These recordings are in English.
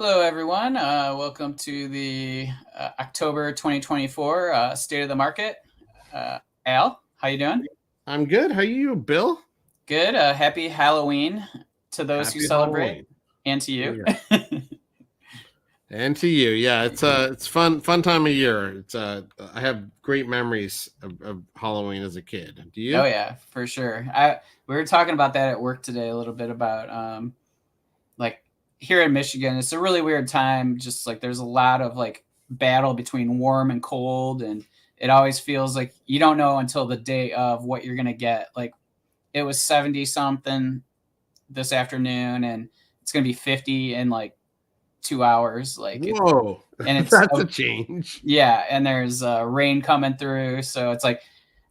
Hello, everyone. Welcome to the October 2024 State of the Market. Al, how you doing? I'm good. How are you, Bill? Good. Happy Halloween to those who Happy celebrate, Halloween. and to you. Yeah. And to you. Yeah, it's fun time of year. I have great memories of Halloween as a kid. Do Oh you? yeah, for sure. We were talking about that at work today a little bit about like here in Michigan. It's a really weird time. Just like there's a lot of like battle between warm and cold, and it always feels like you don't know until the day of what you're gonna get. Like it was 70 something this afternoon, and it's gonna be 50 in like 2 hours. Whoa, And it's that's a change. yeah, and there's rain coming through, so it's like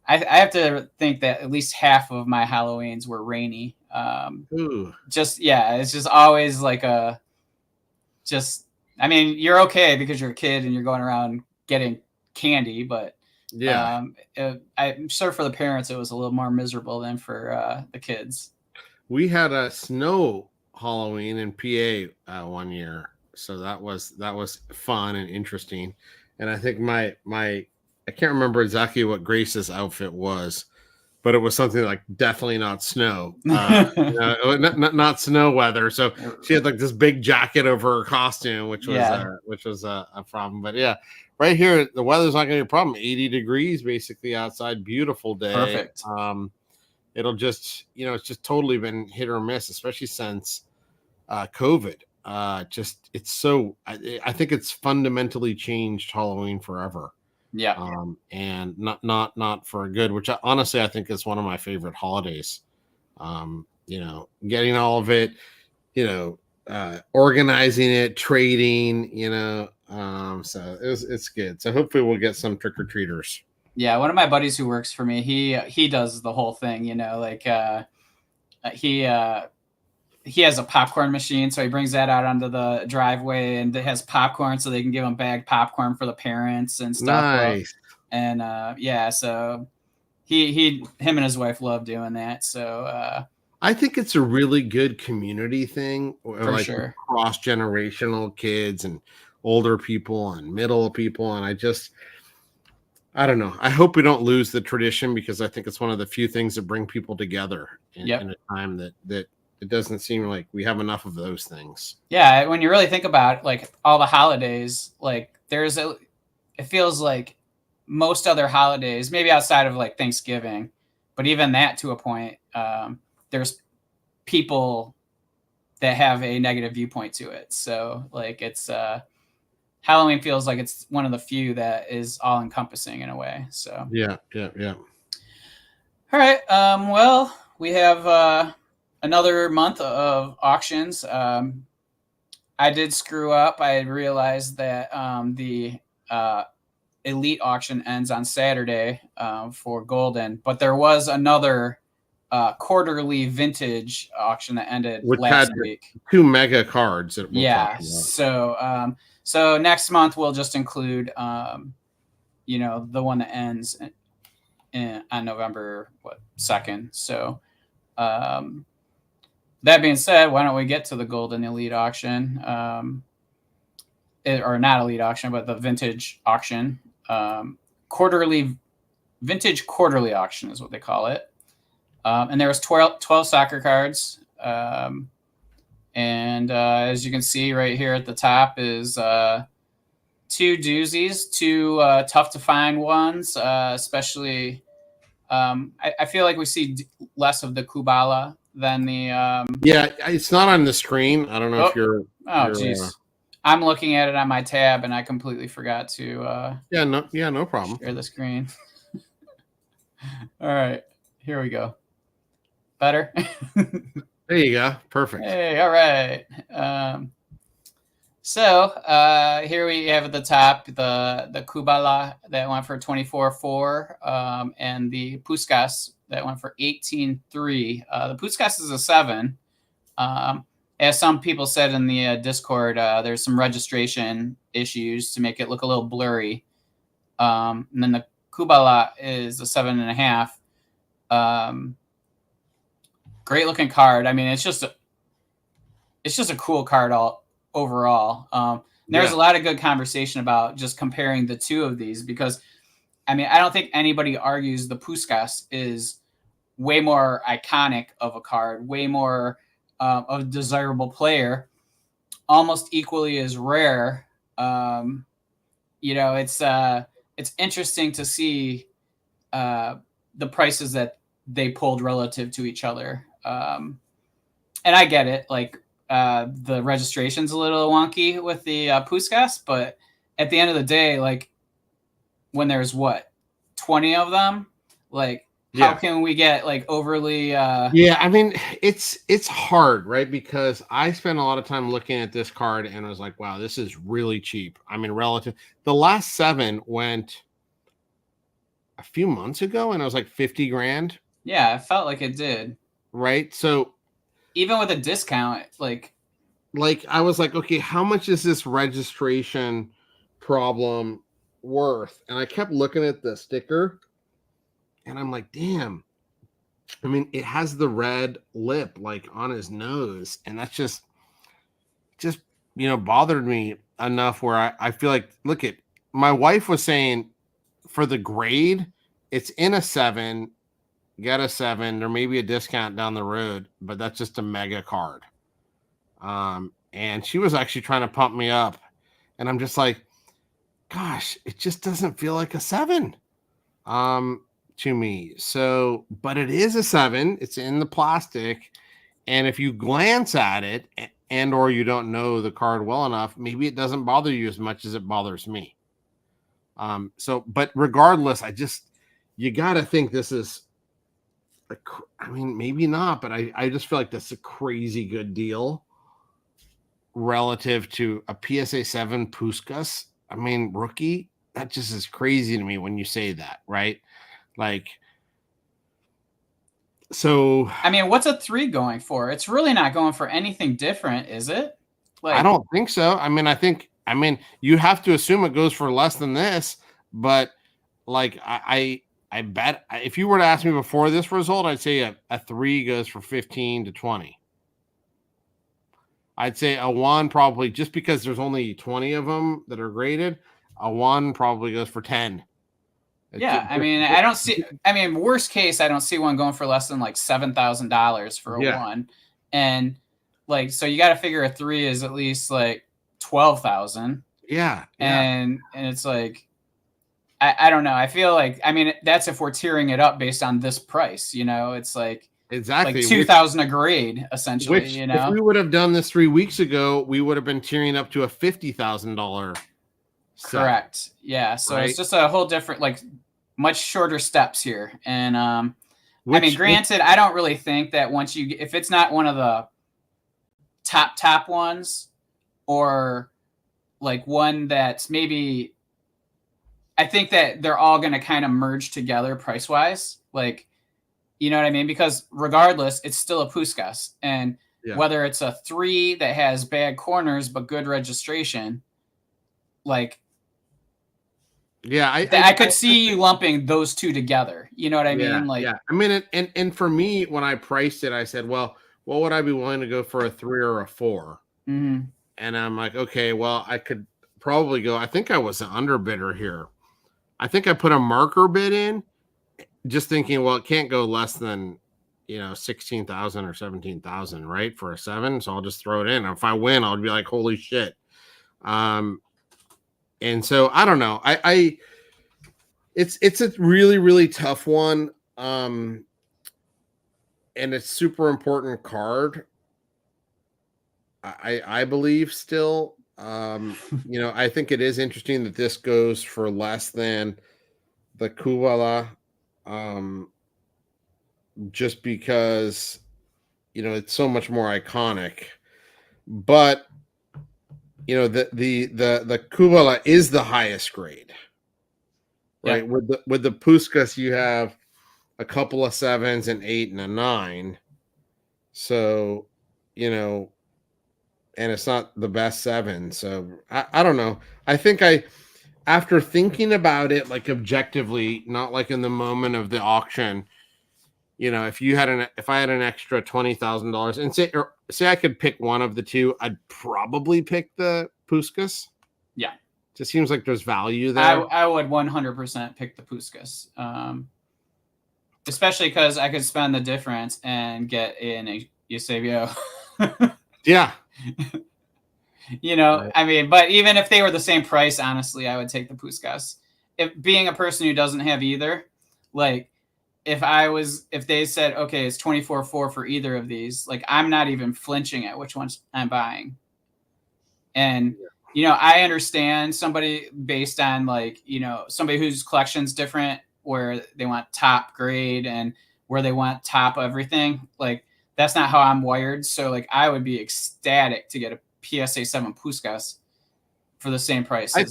I have to think that at least half of my Halloweens were rainy. Ooh, Just yeah, it's just always like a just. I mean, you're okay because you're a kid and you're going around getting candy, but yeah. I'm sure for the parents it was a little more miserable than for the kids. We had a snow Halloween in PA one year, so that was fun and interesting. And I think my I can't remember exactly what Grace's outfit was, but it was something like definitely not snow, not snow weather. So she had like this big jacket over her costume, Yeah, which was a problem. But yeah, right here the weather's not going to be a problem. 80 degrees basically outside, beautiful day. perfect. It'll just it's just totally been hit or miss, especially since COVID. Just it's so I think it's fundamentally changed Halloween forever, Yeah, and not for a good, which honestly I think is one of my favorite holidays. Getting all of it, organizing it, trading, so it's good. So hopefully we'll get some trick or treaters. yeah. One of my buddies who works for me, he does the whole thing. He he has a popcorn machine, so he brings that out onto the driveway, and it has popcorn, so they can give him bagged popcorn for the parents and stuff. Nice. And yeah, so him and his wife love doing that. So I think it's a really good community thing, for like sure. cross generational kids and older people and middle people. And I don't know. I hope we don't lose the tradition because I think it's one of the few things that bring people together Yep. in a time that it doesn't seem like we have enough of those things. Yeah, when you really think about like all the holidays, like it feels like most other holidays, maybe outside of like Thanksgiving, but even that to a point, there's people that have a negative viewpoint to it. So like it's Halloween feels like it's one of the few that is all encompassing in a way. So Yeah, yeah, yeah. all right, well we have another month of auctions. I did screw up. I realized that the elite auction ends on Saturday for Golden, but there was another quarterly vintage auction that ended Which last had week. two mega cards that we'll talk Yeah, about. so next month we'll just include the one that ends on November 2nd. So that being said, why don't we get to the Golden Elite auction? Or not elite auction, but the vintage auction. Quarterly vintage quarterly auction is what they call it. And there was 12 soccer cards. And as you can see right here at the top is two doozies, two tough to find ones, especially I feel like we see less of the Kubala than the Yeah, it's not on the screen. I don't know if you're geez. I'm looking at it on my tab and I completely forgot to no problem. Share the screen. All right, here we go. Better. There you go. Perfect. Hey, all right. So here we have at the top the Kubala that went for 24.4, and the Puskas that went for 18.3. The Puskas is a 7. As some people said in the Discord, there's some registration issues to make it look a little blurry. And then the Kubala is a 7.5. Great looking card. I mean, it's just a cool card overall. There's a lot of good conversation about just comparing the two of these because, I mean, I don't think anybody argues the Puskas is way more iconic of a card, way more of a desirable player, almost equally as rare. You know, it's interesting to see the prices that they pulled relative to each other. And I get it, like the registration's a little wonky with the Puskas, but at the end of the day, like when there's what 20 of them, like how can we get like overly yeah, I mean it's hard, right? Because I spent a lot of time looking at this card and I was like, wow, this is really cheap. I mean, relative, the last 7 went a few months ago and it was like 50 grand. Yeah, it felt like it did, right? So even with a discount, like I was like, okay, how much is this registration problem worth? And I kept looking at the sticker and I'm like, damn. I mean, it has the red lip like on his nose, and that's just bothered me enough where I feel like, look at, my wife was saying for the grade, it's in a 7, get a 7. There may be a discount down the road, but that's just a mega card. And she was actually trying to pump me up, and I'm just like, gosh, it just doesn't feel like a 7 to me. So, but it is a 7. It's in the plastic, and if you glance at it and or you don't know the card well enough, maybe it doesn't bother you as much as it bothers me. So, but regardless, you got to think this is, I mean, maybe not, but I just feel like that's a crazy good deal relative to a PSA 7 Puskas. I mean, rookie, that just is crazy to me when you say that, right? Like, so I mean, what's a 3 going for? It's really not going for anything different, is it? Like, I don't think so. I mean, you have to assume it goes for less than this, but like I bet if you were to ask me before this result, I'd say a 3 goes for 15 to 20. I'd say a 1 probably, just because there's only 20 of them that are graded, a 1 probably goes for 10. Yeah, I mean, I don't see. I mean, worst case, I don't see one going for less than like $7,000 for a 1, and like so you got to figure a 3 is at least like 12,000. Yeah, and it's like, I don't know. I feel like, I mean, that's if we're tearing it up based on this price. You know, it's like exactly like 2,000 a grade essentially. Which, you know, if we would have done this 3 weeks ago, we would have been tearing up to a $50,000. Correct. Yeah. So it's just a whole different, like, much shorter steps here. And I mean, granted, I don't really think that once you, if it's not one of the top ones, or like one that's maybe, I think that they're all going to kind of merge together price wise. Like, you know what I mean? Because regardless, it's still a Puskas. And whether it's a 3 that has bad corners but good registration, like, yeah, I could see you lumping those two together. You know what I mean? Like, yeah. I mean, and for me, when I priced it, I said, well, what would I be willing to go for, a 3 or a 4? Mm-hmm. And I'm like, okay, well, I could probably go. I think I was an underbidder here. I think I put a marker bid in, just thinking, well, it can't go less than 16,000 or 17,000, right, for a 7. So I'll just throw it in. If I win, I'll be like, holy shit. And so I don't know. It's a really, really tough one. And it's super important card. I believe still. I think it is interesting that this goes for less than the Kubala, just because it's so much more iconic. But the Kubala is the highest grade, right? Yeah. With the Puskas, you have a couple of 7s, an 8, and a 9. So, and it's not the best 7. So I don't know. I think after thinking about it, like objectively, not like in the moment of the auction, if I had an extra $20,000 and say I could pick one of the two, I'd probably pick the Puskas. Yeah. Just seems like there's value there. I would 100% pick the Puskas. Especially because I could spend the difference and get in a Eusebio. Yeah. Right. I mean, but even if they were the same price, honestly, I would take the Puskas. If being a person who doesn't have either, like if they said, okay, it's 24-4 for either of these, like I'm not even flinching at which ones I'm buying. And, I understand somebody based on somebody whose collection's different, where they want top grade and where they want top everything. Like that's not how I'm wired. So like I would be ecstatic to get a PSA 7 Puskas for the same price. I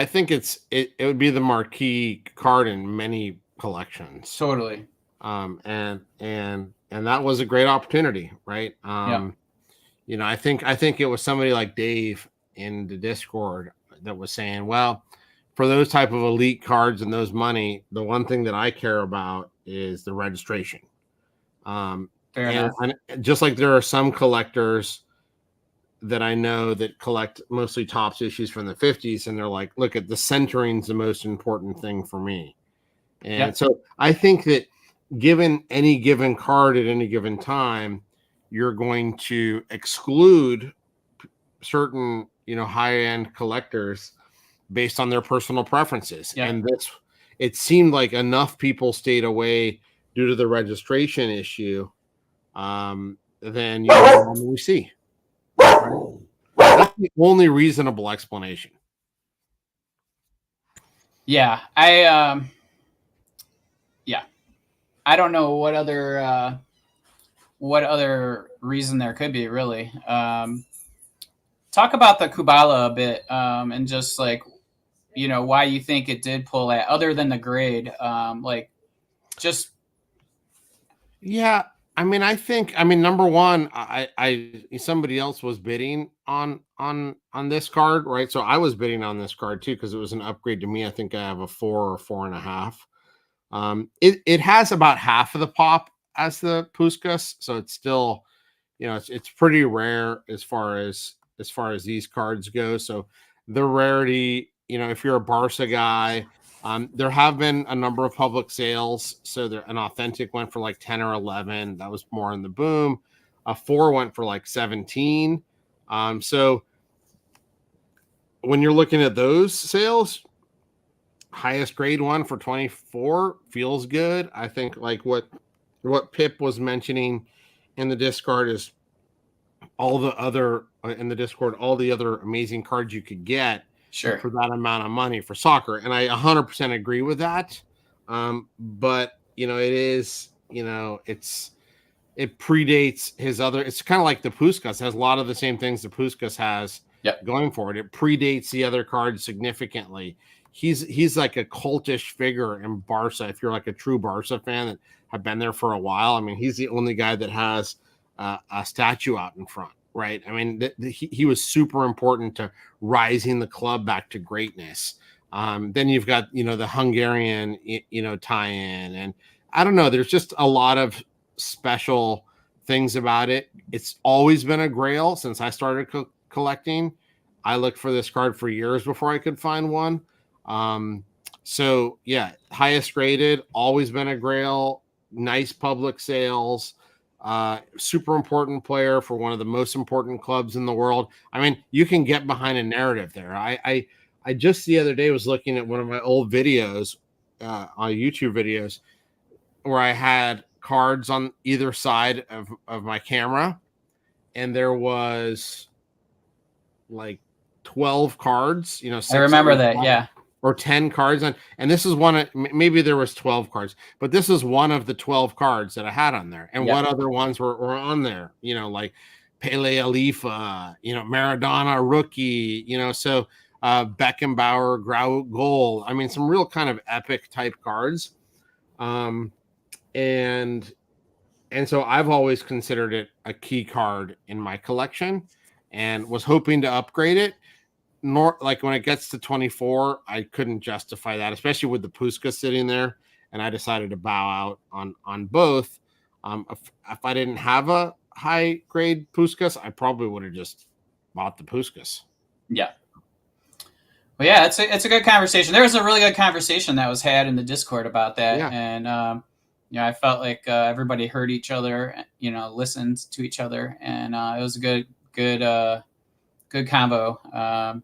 think it would be the marquee card in many collections. Totally. And that was a great opportunity, right? I think it was somebody like Dave in the Discord that was saying, well, for those type of elite cards and those money, the one thing that I care about is the registration. And just like there are some collectors that I know that collect mostly Topps issues from the 50s, and they're like, look, at the centering's the most important thing for me. And so I think that given any given card at any given time, you're going to exclude certain, high-end collectors based on their personal preferences. Yeah. And it seemed like enough people stayed away due to the registration issue. Then we see. That's the only reasonable explanation. Yeah, I don't know what other reason there could be, really. Talk about the Kubala a bit, and just like why you think it did pull that, other than the grade. Yeah, I mean, number one, I somebody else was bidding on this card, right? So I was bidding on this card too because it was an upgrade to me. I think I have a 4 or 4.5. It has about half of the pop as the Puskas, so it's still, it's pretty rare as far as these cards go. So the rarity, if you're a Barca guy. There have been a number of public sales. So an authentic went for like 10 or 11. That was more in the boom. A 4 went for like 17. So when you're looking at those sales, highest grade one for 24 feels good. I think like what Pip was mentioning in the Discord is all the other amazing cards you could get. Sure. For that amount of money for soccer. And I 100% agree with that. But it is, it predates his other, it's kind of like the Puskas has a lot of the same things the Puskas has going for it. It predates the other cards significantly. He's like a cultish figure in Barca. If you're like a true Barca fan that have been there for a while, I mean, he's the only guy that has a statue out in front. Right. I mean, he was super important to rising the club back to greatness. Then you've got, the Hungarian, tie-in. And I don't know, there's just a lot of special things about it. It's always been a grail since I started collecting. I looked for this card for years before I could find one. So, yeah, highest rated, always been a grail, nice public sales. Super important player for one of the most important clubs in the world. I mean, you can get behind a narrative there. I just the other day was looking at one of my old videos, on YouTube videos, where I had cards on either side of my camera, and there was like 12 cards. I remember that. Yeah. Or 10 cards on, and this is one, maybe there was 12 cards, but this is one of the 12 cards that I had on there. And what other ones were on there? Like Pele Alifa, Maradona rookie, so Beckenbauer goal. I mean, some real kind of epic type cards. And so I've always considered it a key card in my collection and was hoping to upgrade it. Nor like when it gets to 24, I couldn't justify that, especially with the Puskas sitting there and I decided to bow out on both. If I didn't have a high grade Puskas, I probably would have just bought the Puskas. Yeah. Well, yeah, it's a good conversation. There was a really good conversation that was had in the Discord about that, Yeah. and I felt like everybody heard each other, listened to each other, and it was a good combo.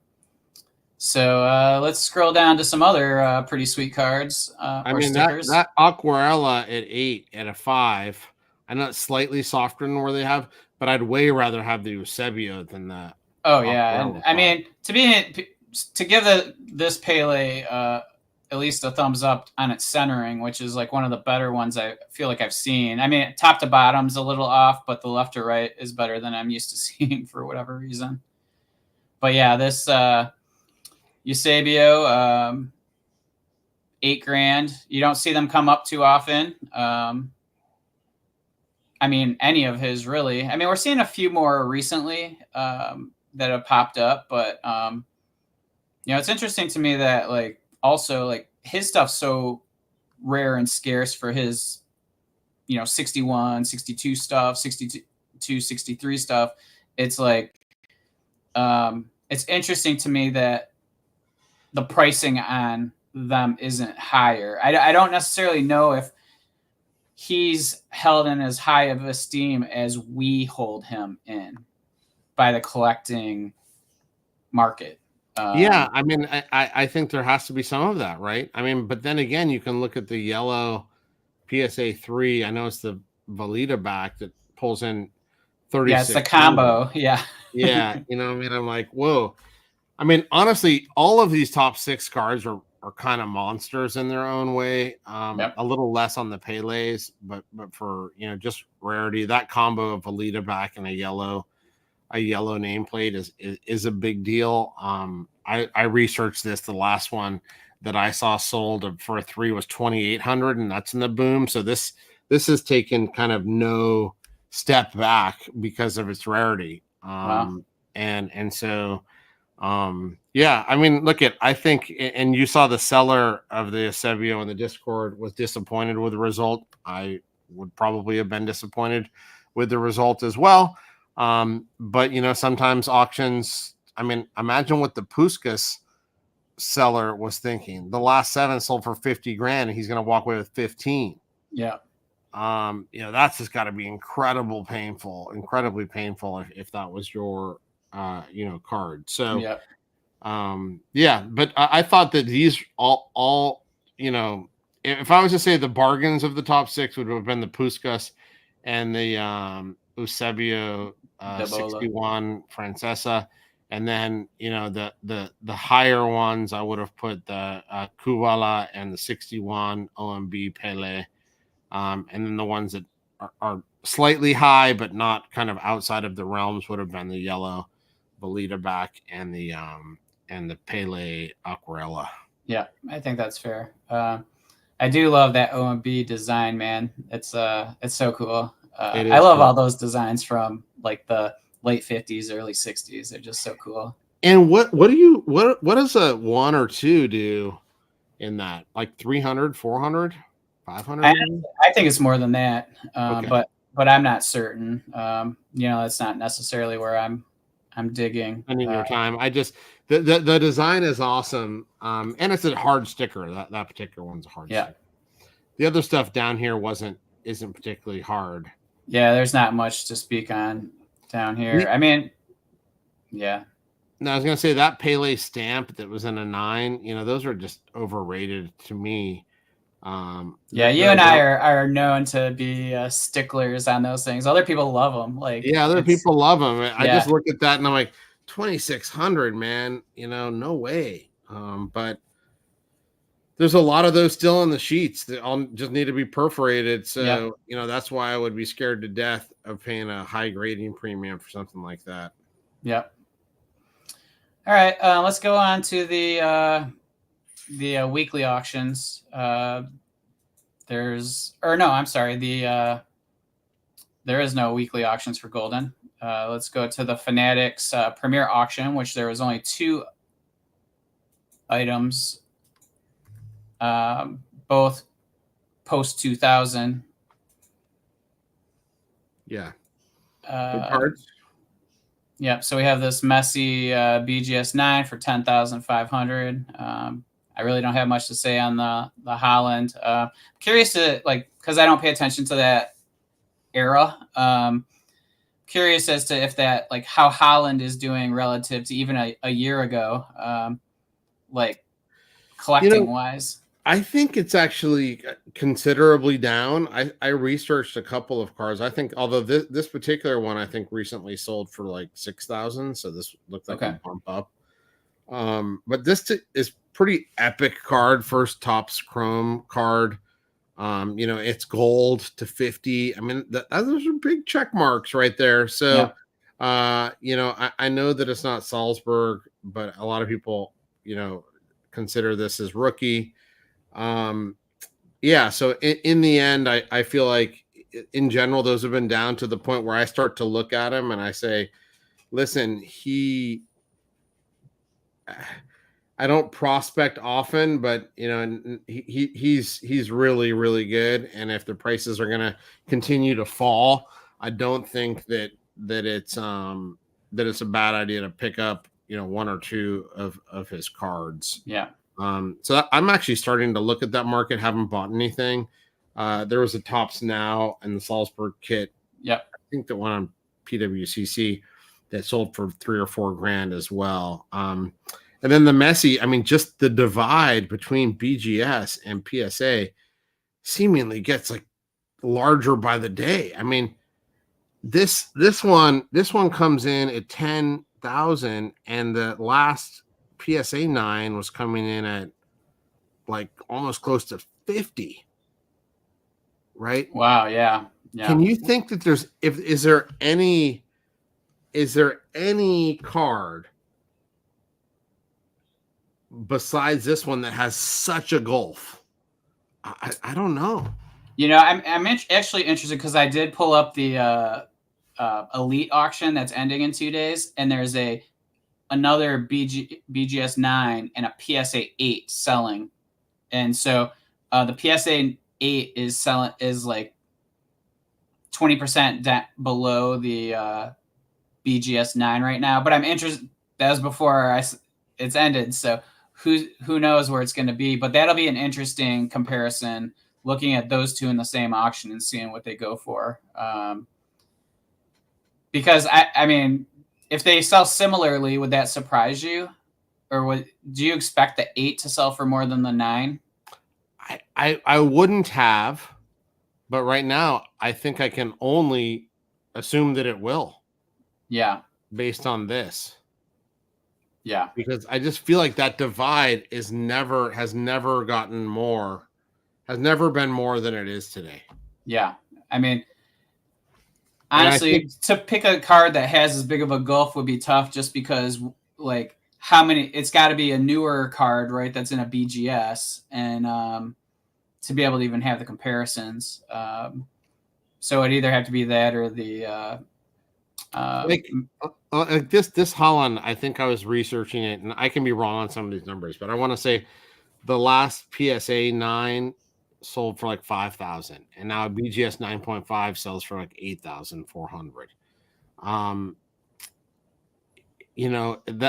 So let's scroll down to some other pretty sweet cards I or mean stickers. that Aquarella at 8 at a 5. I know it's slightly softer than where they have, but I'd way rather have the Eusebio than the Oh yeah, and Aquarella I 5. mean to give this Pele at least a thumbs up on its centering, which is like one of the better ones I feel like I've seen. I mean, top to bottom's a little off, but the left to right is better than I'm used to seeing for whatever reason. But yeah, this Eusebio, $8,000. You don't see them come up too often. I mean, any of his really. I mean, we're seeing a few more recently that have popped up, but it's interesting to me that like also like his stuff's so rare and scarce for his 61, 62 stuff, 62, 63 stuff. It's like it's interesting to me that the pricing on them isn't higher. I don't necessarily know if he's held in as high of esteem as we hold him in by the collecting market. Yeah, I mean, I think there has to be some of that, right? I mean, but then again, you can look at the yellow PSA 3. I know it's the Velita back that pulls in 36. Yeah, it's the combo. Yeah. Yeah, I mean, I'm like, whoa. I mean, honestly, all of these top 6 cards are kind of monsters in their own way. Yep. A little less on the Pele's, but for just rarity, that combo of Velita back and a yellow nameplate is a big deal. I researched this. The last one that I saw sold for a 3 was 2,800, and that's in the boom. So this has taken kind of no step back because of its rarity. Wow. And so yeah, I mean, I think, and you saw the seller of the Eusebio in the Discord was disappointed with the result. I would probably have been disappointed with the result as well. But sometimes auctions, I mean, imagine what the Puskas seller was thinking. The last 7 sold for 50 grand and he's going to walk away with 15. Yeah. That's just got to be incredibly painful if that was your card. So Yeah. yeah, but I thought that these all if I was to say the bargains of the top 6 would have been the Puskas and the Eusebio 61 Francesa, and then the higher ones I would have put the Kubala and the 61 OMB Pele, and then the ones that are slightly high but not kind of outside of the realms would have been the yellow Velita back and the Pele Aquarella. Yeah, I think that's fair. I do love that OMB design, man. It's so cool. I love all those designs from like the late 50s, early 60s. They're just so cool. And what does a 1 or 2 do in that? Like 300, 400, 500? I think it's more than that. Okay. But I'm not certain. That's not necessarily where I'm digging. Spending your time. I just the design is awesome. And it's a hard sticker. That particular one's a hard sticker. The other stuff down here isn't particularly hard. Yeah, there's not much to speak on down here. I mean, yeah. No, I was gonna say that Pele stamp that was in a 9, those are just overrated to me. Yeah, you and I are known to be sticklers on those things. Other people love them. Other people love them. I just look at that and I'm like, 2,600, man. No way. But there's a lot of those still in the sheets that all just need to be perforated. So that's why I would be scared to death of paying a high grading premium for something like that. Yep. All right, let's go on to the weekly auctions. There is no weekly auctions for Golden. Let's go to the Fanatics Premier Auction, which there was only 2 items, both post 2000. Yeah. Good cards. Yep. So we have this Messi BGS 9 for 10,500. I really don't have much to say on the Holland. Curious to because I don't pay attention to that era. Curious as to if that how Holland is doing relative to even a year ago, collecting wise. I think it's actually considerably down. I researched a couple of cards. I think, although this particular one, I think recently sold for like 6,000. So this looked like a bump up. But this is pretty epic card. First Topps Chrome card. It's gold to 50. I mean, those are big check marks right there. So, I know that it's not Salzburg, but a lot of people, consider this as rookie. So in the end, I feel like in general, those have been down to the point where I start to look at him and I say, listen, I don't prospect often, but he's really, really good. And if the prices are going to continue to fall, I don't think that it's a bad idea to pick up, one or two of his cards. Yeah. So I'm actually starting to look at that market. Haven't bought anything. There was a Topps Now and the Salzburg kit. Yep. I think the one on PWCC that sold for $3 or $4 as well. And then the Messi, I mean, just the divide between BGS and PSA seemingly gets like larger by the day. I mean, this one comes in at 10,000, and the last PSA 9 was coming in at like almost close to 50. Right? Wow. Yeah. Can you think that is there any card besides this one that has such a gulf? I don't know. I'm actually interested because I did pull up the Elite auction that's ending in 2 days, and there's another BGS 9 and a PSA 8 selling, and so the PSA 8 is like 20% below the BGS 9 right now. But I'm interested. That was before it's ended, so who knows where it's going to be? But that'll be an interesting comparison, looking at those two in the same auction and seeing what they go for. Because I mean, if they sell similarly, would that surprise you, or do you expect the 8 to sell for more than the 9? I wouldn't have, but right now I think I can only assume that it will. Yeah. Based on this. Yeah. Because I just feel like that divide has never been more than it is today. Yeah. I mean, honestly, to pick a card that has as big of a gulf would be tough, just because it's got to be a newer card, right? That's in a BGS, and to be able to even have the comparisons. So it'd either have to be that or the this Holland. I think I was researching it, and I can be wrong on some of these numbers, but I want to say the last PSA 9 sold for like 5,000, and now a BGS 9.5 sells for like 8,400.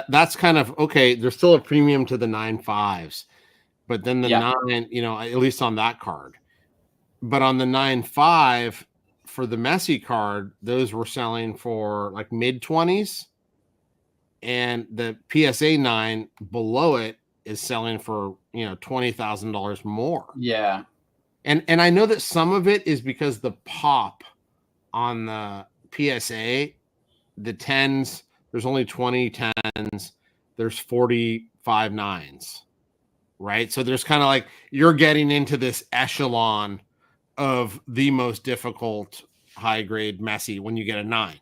That's kind of okay. There's still a premium to the 9.5s, but then the 9, at least on that card. But on the 9.5 for the Messi card, those were selling for like mid-20s, and the PSA 9 below it is selling for $20,000 more. Yeah. And I know that some of it is because the pop on the PSA, the 10s, there's only 20 10s, there's 45 9s, right? So there's kind of like you're getting into this echelon of the most difficult high grade Messi when you get a 9.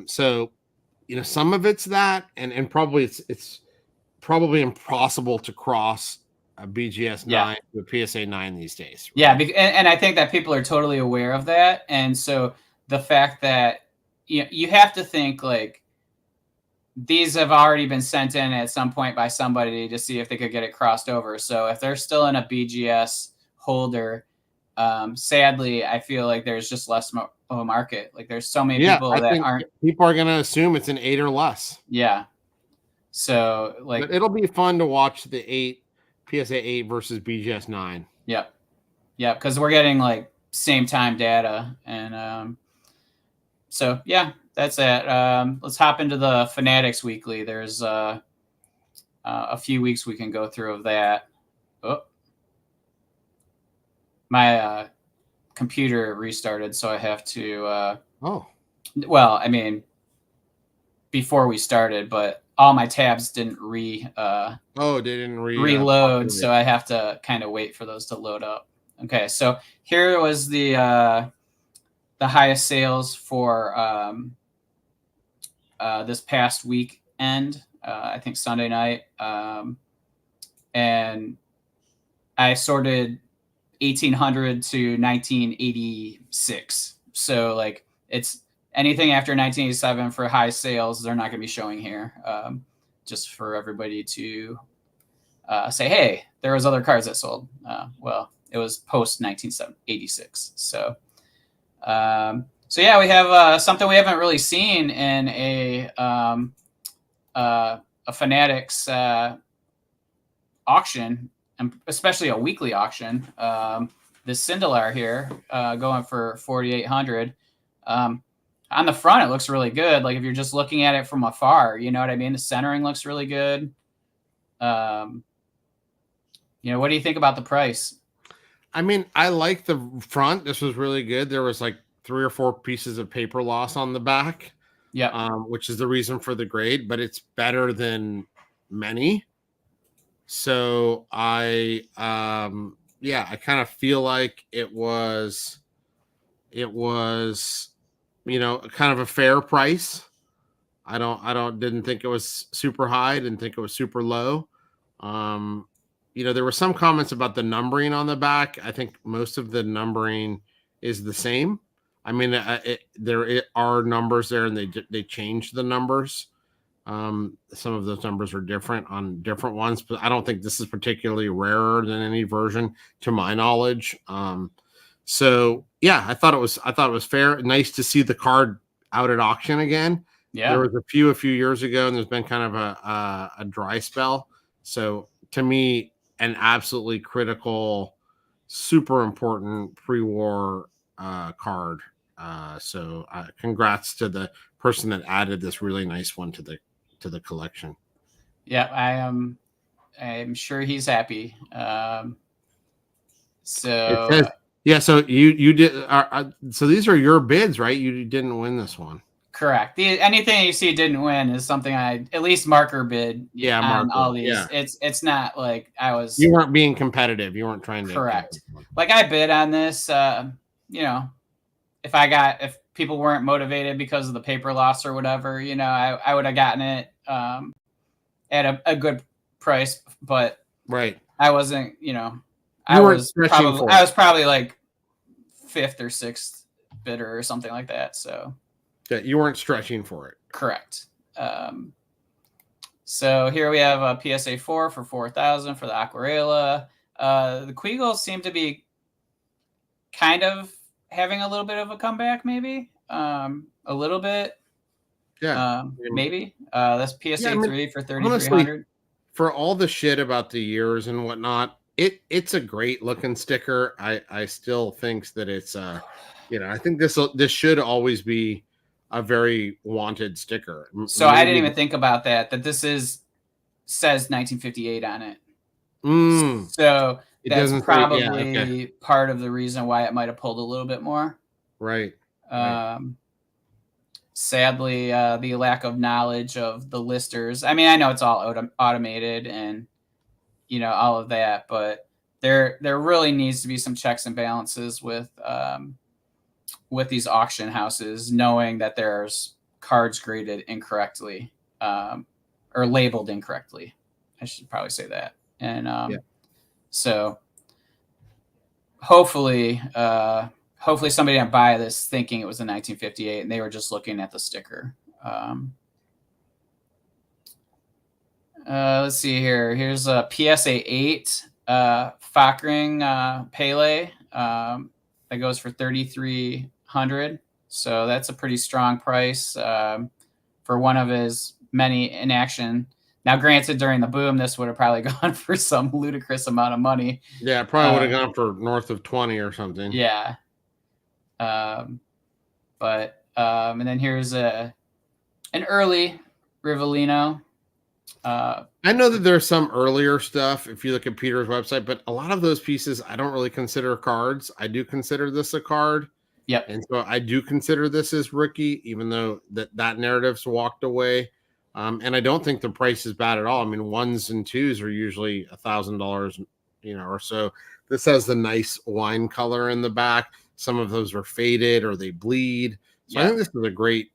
So some of it's that, and probably it's probably impossible to cross a BGS 9 to a PSA 9 these days. Right? Yeah, and I think that people are totally aware of that, and so the fact that you have to think like these have already been sent in at some point by somebody to see if they could get it crossed over. So if they're still in a BGS holder, Sadly, I feel like there's just less of a market. Like there's so many Yeah, people I that think aren't. people are going to assume it's an 8 or less. Yeah. So like, But it'll be fun to watch the 8 PSA 8 versus BGS 9. yep, yep, because we're getting like same time data, and so yeah, that's it. Let's hop into the Fanatics Weekly. There's a few weeks we can go through of that. Oh, my computer restarted, so I have to. Oh, Well, I mean, before we started, but all my tabs didn't they didn't reload, so I have to kind of wait for those to load up. Okay, so here was the highest sales for this past weekend. I think Sunday night, and I sorted 1800 to 1986. So like it's anything after 1987 for high sales, they're not going to be showing here. Just for everybody to say, hey, there was other cards that sold. Well, it was post 1986. So yeah, we have something we haven't really seen in a Fanatics auction, and especially a weekly auction. This Sindelar here going for 4,800. On the front, it looks really good. Like if you're just looking at it from afar, you know what I mean? The centering looks really good. What do you think about the price? I mean, I like the front. This was really good. There was like 3 or 4 pieces of paper loss on the back. Yeah. Which is the reason for the grade, but it's better than many. So I kind of feel like it was kind of a fair price. Didn't think it was super high, didn't think it was super low. There were some comments about the numbering on the back. I think most of the numbering is the same. I mean, there are numbers there, and they changed the numbers. Some of those numbers are different on different ones, but I don't think this is particularly rarer than any version, to my knowledge. So yeah, I thought it was fair. Nice to see the card out at auction again. Yeah. There was a few years ago, and there's been kind of a dry spell. So to me, an absolutely critical, super important pre-war card. So congrats to the person that added this really nice one to the collection. Yeah, I'm sure he's happy. So it says, yeah, so you did. So these are your bids, right? You didn't win this one. Correct. Anything you see didn't win is something I at least marker bid. Yeah, on marker, all these. Yeah. It's not like I was. You weren't being competitive. You weren't trying to. Correct. Like I bid on this. If people weren't motivated because of the paper loss or whatever, I would have gotten it at a good price, but right. I wasn't. I was probably like 5th or 6th bidder or something like that. So. Yeah, you weren't stretching for it. Correct. So here we have a PSA 4 for 4,000 for the Aquarela. The Queagles seem to be kind of having a little bit of a comeback, maybe. A little bit. Yeah. Maybe. That's PSA 3 for 3,300. For all the shit about the years and whatnot, it's a great looking sticker. I still think that it's I think this should always be a very wanted sticker. So I didn't even think about that this says 1958 on it. So that's probably part of the reason why it might have pulled a little bit more. Right. Sadly, the lack of knowledge of the listers. I mean, I know it's all automated and all of that, but there really needs to be some checks and balances with these auction houses, knowing that there's cards graded incorrectly or labeled incorrectly. I should probably say that. And so hopefully somebody didn't buy this thinking it was a 1958 and they were just looking at the sticker. Let's see here. Here's a PSA 8 Fakring Pele. that goes for 3,300. So that's a pretty strong price for one of his many in action. Now, granted, during the boom, this would have probably gone for some ludicrous amount of money. Yeah, probably would have gone for north of 20 or something. Yeah. And then here's an early Rivellino. I know that there's some earlier stuff if you look at Peter's website, but a lot of those pieces I don't really consider cards. I do consider this a card. Yep. And so I do consider this as rookie, even though that narrative's walked away. And I don't think the price is bad at all. I mean, 1s and 2s are usually $1,000, or so. This has the nice wine color in the back. Some of those are faded or they bleed. So I think this is a great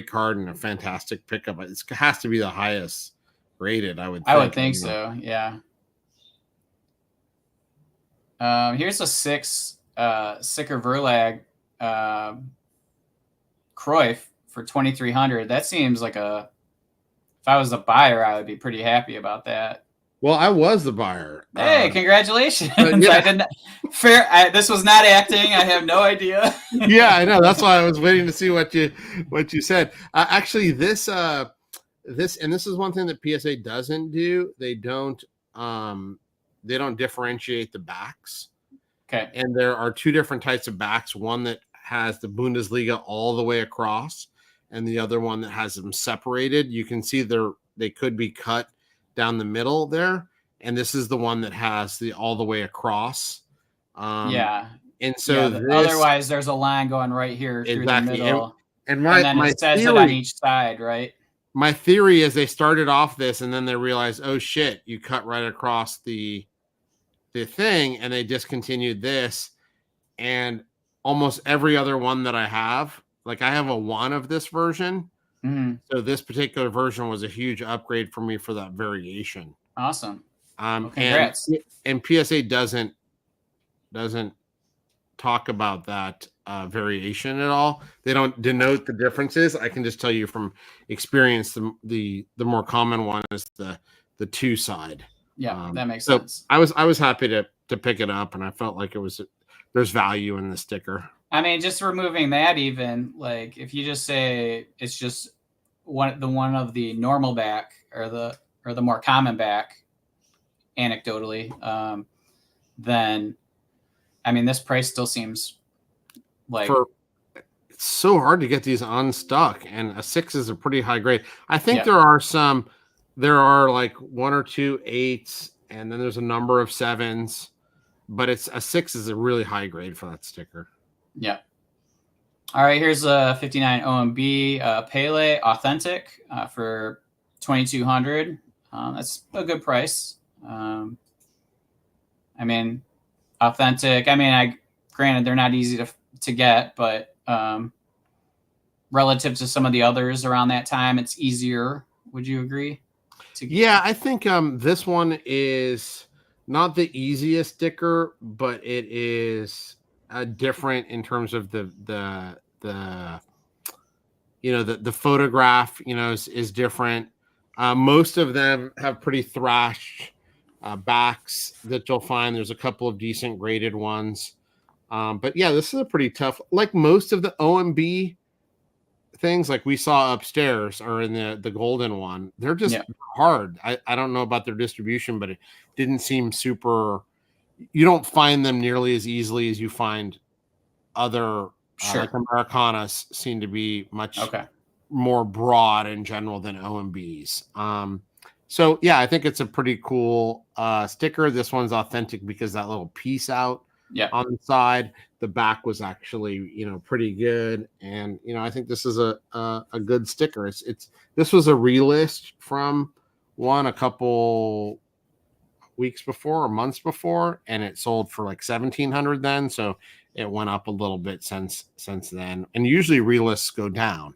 card and a fantastic pickup. It has to be the highest rated, I would think. I would think so, yeah. Here's a 6 Sicker Verlag Cruyff for 2,300. That seems like if I was a buyer, I would be pretty happy about that. Well, I was the buyer. Hey, congratulations! Yeah. I didn't this was not acting. I have no idea. Yeah, I know. That's why I was waiting to see what you said. Actually, this is one thing that PSA doesn't do. They don't differentiate the backs. Okay. And there are 2 different types of backs. One that has the Bundesliga all the way across, and the other one that has them separated. You can see they could be cut down the middle there, and this is the one that has the all the way across. Yeah. And so otherwise there's a line going right here through the middle. And then it says it on each side, right? My theory is they started off this and then they realized, oh shit, you cut right across the thing, and they discontinued this. And almost every other one that I have, like I have a 1 of this version. Mm-hmm. So this particular version was a huge upgrade for me for that variation. Awesome. Congrats. And PSA doesn't talk about that variation at all. They don't denote the differences. I can just tell you from experience, the more common one is the 2 side. Yeah, that makes sense. I was happy to pick it up, and I felt like there's value in the sticker. I mean, just removing that, even like if you just say it's just one of the normal back or the more common back, anecdotally, then I mean this price still seems like it's so hard to get these unstuck, and a 6 is a pretty high grade. I think there are like 1 or 2 8s, and then there's a number of 7s, but it's a 6 is a really high grade for that sticker. Yeah. All right, here's a 59 OMB Pele Authentic for 2,200. That's a good price. I mean, authentic. I mean, granted they're not easy to get, but relative to some of the others around that time, it's easier. Would you agree? Yeah, I think this one is not the easiest sticker, but it is different in terms of the photograph, is different. Most of them have pretty thrashed backs that you'll find. There's a couple of decent graded ones. But yeah, this is a pretty tough, like most of the OMB things like we saw upstairs or in the golden one, they're just hard. I don't know about their distribution, but it didn't seem super. You don't find them nearly as easily as you find other like Americanas seem to be much more broad in general than OMBs. So yeah, I think it's a pretty cool sticker. This one's authentic because that little piece out on the side, the back was actually pretty good, and I think this is a good sticker. This was a relist from one a couple weeks before or months before, and it sold for like 1,700 then, so it went up a little bit since then, and usually relists go down.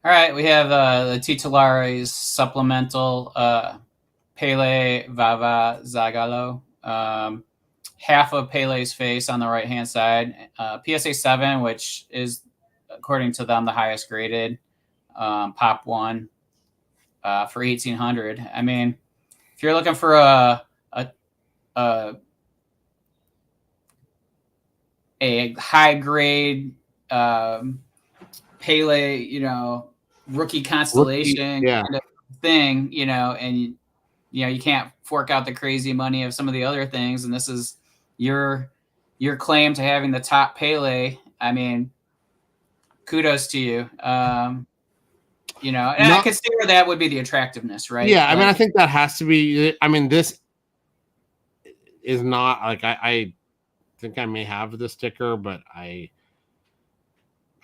All right, we have the Titulares supplemental Pele Vava Zagallo. Half of Pele's face on the right hand side, PSA 7, which is according to them the highest graded, Pop 1 for 1,800. I mean, if you're looking for a a high grade Pele, you know, rookie constellation yeah. kind of thing, you know, and you know, you can't fork out the crazy money of some of the other things, and this is your claim to having the top Pele. I mean, kudos to you. You know, and I Not, could see where that would be the attractiveness, right? yeah, I mean, Like, I think that has to be. I mean, this is not like I think I may have the sticker, but yeah,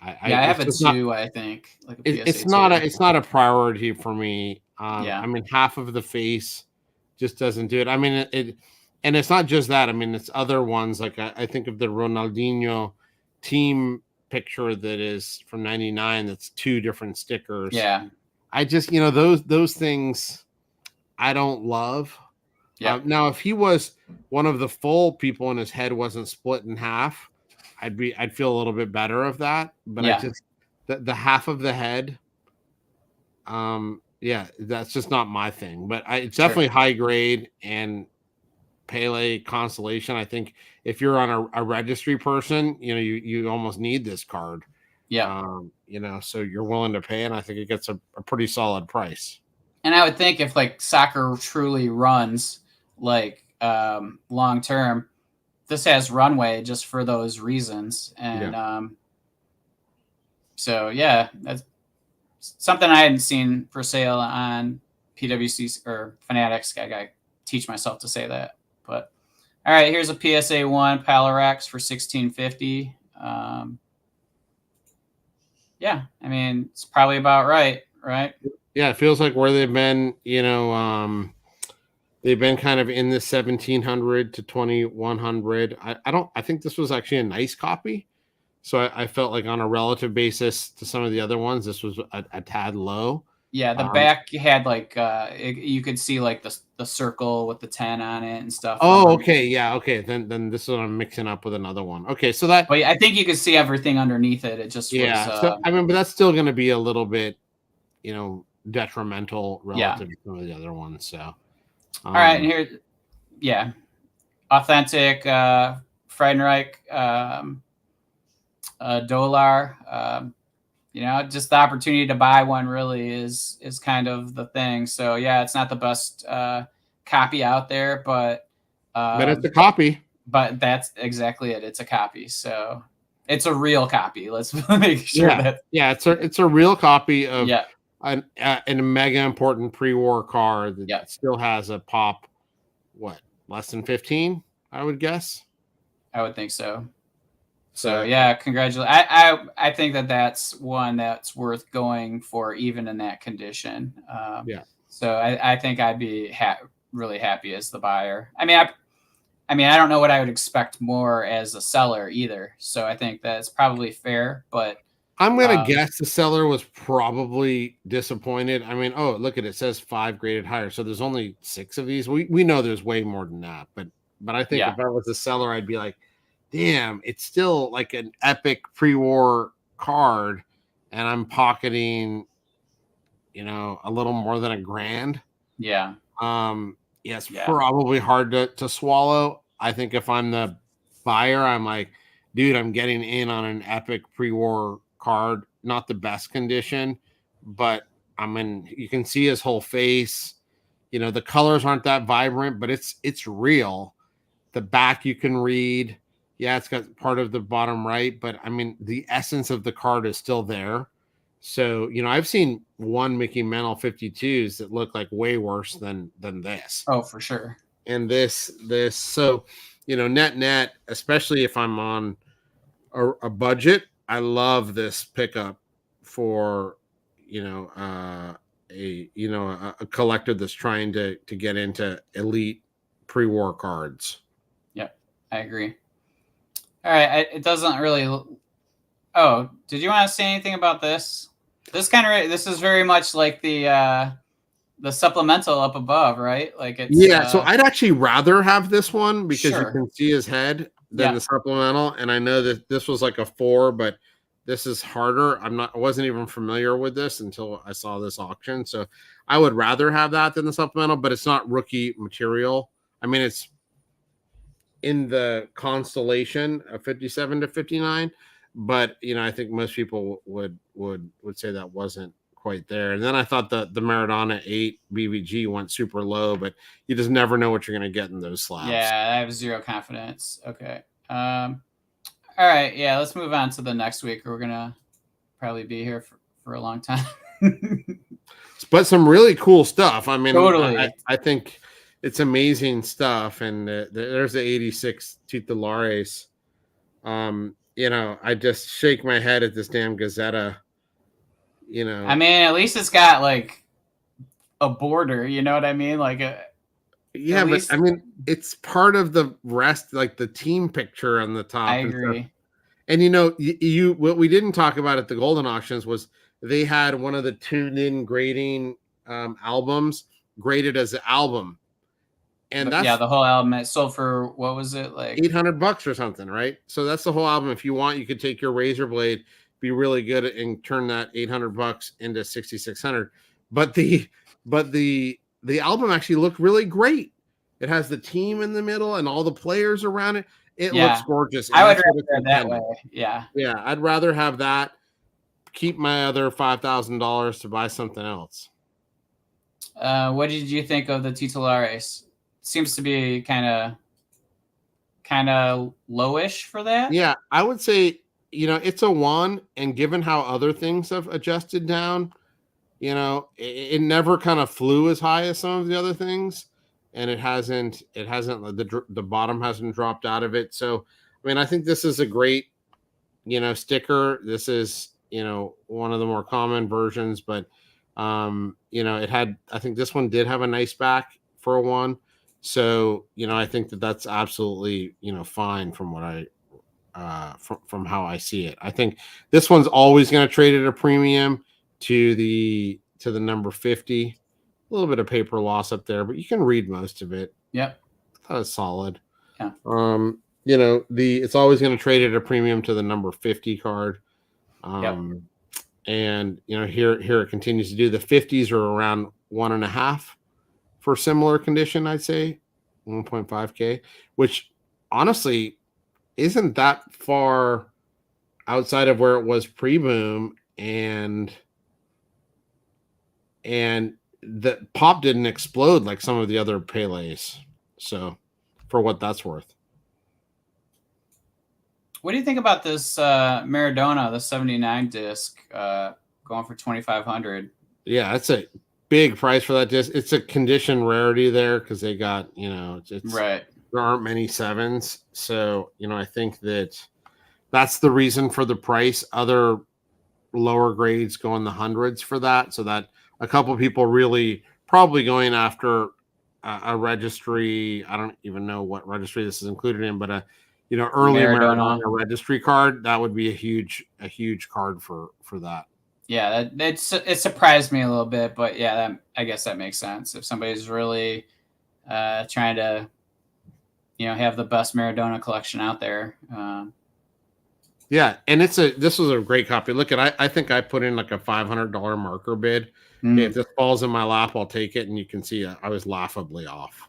I have it's a just not. two, I think, like a PSA It's two. it's not a priority for me. Yeah, I mean, half of the face just doesn't do it. I mean, and it's not just that. I mean, it's other ones. Like I think of the Ronaldinho team picture that is from '99. That's two different stickers. yeah, I just, those things I don't love. yep, Now, if he was one of the full people and his head wasn't split in half, I'd feel a little bit better of that. But I yeah, just the half of the head, yeah, that's just not my thing. But it's sure, definitely high grade and Pele constellation. I think if you're on a registry person, you almost need this card. yeah. So you're willing to pay, and I think it gets a pretty solid price. And I would think if like soccer truly runs like long term, this has runway just for those reasons. Yeah. And so yeah, that's something I hadn't seen for sale on PWC or Fanatics. I got to teach myself to say that. But all right, here's a PSA 1 Palorax for 1650. Yeah, I mean, it's probably about right, right? Yeah, it feels like where they've been, they've been kind of in the 1700 to 2100. I think this was actually a nice copy. So I felt like on a relative basis to some of the other ones, this was a tad low. Yeah, the back had like you could see like the circle with the 10 on it and stuff. Oh, okay. Yeah. Okay. Then this is what I'm mixing up with another one. Okay. So that, But I think you could see everything underneath it. It just was yeah. So, I mean, but that's still going to be a little bit, detrimental yeah. relative to some of the other ones. So, All right, and here, yeah, authentic Friedenreich Dolar. Just the opportunity to buy one really is kind of the thing. So yeah, it's not the best copy out there, but it's a copy. But that's exactly it. It's a copy, so it's a real copy. Let's make sure that it's a real copy of yeah. a mega important pre-war car that still has a pop. What, less than 15? I would guess. I would think so. So yeah, congratulations. I think that's one that's worth going for even in that condition. So I think I'd be really happy as the buyer. I don't know what I would expect more as a seller either. So I think that's probably fair, but I'm gonna guess the seller was probably disappointed. I mean, oh, look at it says 5 graded higher, so there's only 6 of these. We know there's way more than that, but I think if I was a seller, I'd be like, damn, it's still like an epic pre-war card, and I'm pocketing, a little more than $1,000. Yeah. It's probably hard to swallow. I think if I'm the buyer, I'm like, dude, I'm getting in on an epic pre-war card, not the best condition, but you can see his whole face. The colors aren't that vibrant, but it's real. The back you can read. Yeah, it's got part of the bottom right, but the essence of the card is still there. So, I've seen one Mickey Mantle 52s that look like way worse than this. Oh, for sure. And this, so, net, especially if I'm on a budget, I love this pickup for, a collector that's trying to get into elite pre-war cards. Yep, I agree. All right, it doesn't really. Oh, did you want to say anything about this? This is very much like the supplemental up above, right? Like it's so I'd actually rather have this one because you can see his head than the supplemental. And I know that this was like a 4, but this is harder. I wasn't even familiar with this until I saw this auction. So I would rather have that than the supplemental, but it's not rookie material. I mean, in the constellation of 57 to 59, but I think most people would say that wasn't quite there. And then I thought the Maradona 8 BVG went super low, but you just never know what you're going to get in those slabs. Yeah, I have zero confidence. Okay. All right. Yeah, let's move on to the next week. We're gonna probably be here for a long time. But some really cool stuff. I mean, totally. I think it's amazing stuff. And there's the 86 titulares. I just shake my head at this damn Gazzetta. I mean, at least it's got like a border. You know what I mean? Like yeah, but I mean, it's part of the rest, like the team picture on the top. I agree. And you what we didn't talk about at the Golden Auctions was they had one of the tuned-in grading albums graded as an album, and that's the whole album. It sold for what was it, like $800 or something, right? So that's the whole album. If you want, you could take your razor blade, be really good and turn that $800 into $6,600. But the album actually looked really great. It has the team in the middle and all the players around it. It looks gorgeous. I would rather have that way. Yeah. Yeah, I'd rather have that. Keep my other $5,000 to buy something else. What did you think of the titulares? Seems to be kind of lowish for that. Yeah, I would say, it's a 1, and given how other things have adjusted down, it never kind of flew as high as some of the other things, and it hasn't the bottom hasn't dropped out of it. So, I mean, I think this is a great, sticker. This is, one of the more common versions, but it had, I think this one did have a nice back for a 1. So, I think that's absolutely, fine from what from how I see it. I think this one's always going to trade at a premium to the number 50. A little bit of paper loss up there, but you can read most of it. Yep. That was solid. Yeah. It's always going to trade at a premium to the number 50 card. Yep. And here it continues to do. The 50s are around 1.5 for similar condition, I'd say 1.5K, which honestly isn't that far outside of where it was pre-boom, and the pop didn't explode like some of the other Pelés. So for what that's worth. What do you think about this Maradona, the 79 disc, going for $2,500? Yeah, that's a big price for that disc. It's a condition rarity there because they got, it's right. There aren't many 7s. So, I think that's the reason for the price. Other lower grades go in the hundreds for that. So that a couple of people really probably going after a registry. I don't even know what registry this is included in, but early Maradona registry card, that would be a huge card for that. Yeah, it surprised me a little bit, but yeah, I guess that makes sense. If somebody's really trying to, have the best Maradona collection out there. Yeah, and this was a great copy. Look at, I think I put in like a $500 marker bid. Okay, if this falls in my lap, I'll take it, and you can see I was laughably off.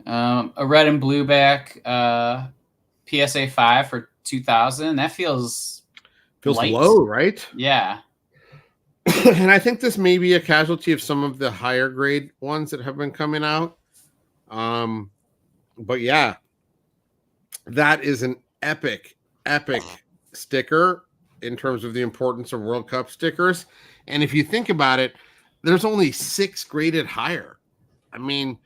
A red and blue back PSA 5 for 2,000. That feels light. Low, right? Yeah. And I think this may be a casualty of some of the higher grade ones that have been coming out. But yeah, that is an epic sticker in terms of the importance of World Cup stickers. And if you think about it, there's only 6 graded higher. I mean,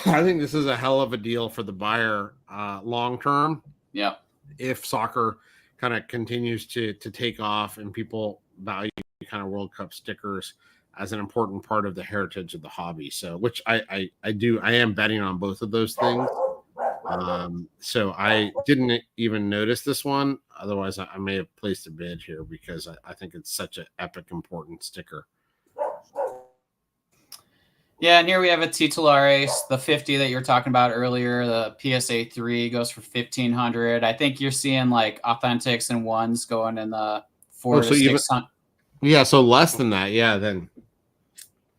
I think this is a hell of a deal for the buyer long term. Yeah. If soccer kind of continues to take off and people value kind of World Cup stickers as an important part of the heritage of the hobby. So, which I am betting on both of those things. So I didn't even notice this one. Otherwise, I may have placed a bid here because I think it's such an epic, important sticker. Yeah, and here we have a titulares, the 50 that you were talking about earlier. The PSA 3 goes for $1,500. I think you're seeing like authentics and ones going in the 4 to 600. Yeah, so less than that. Yeah, then.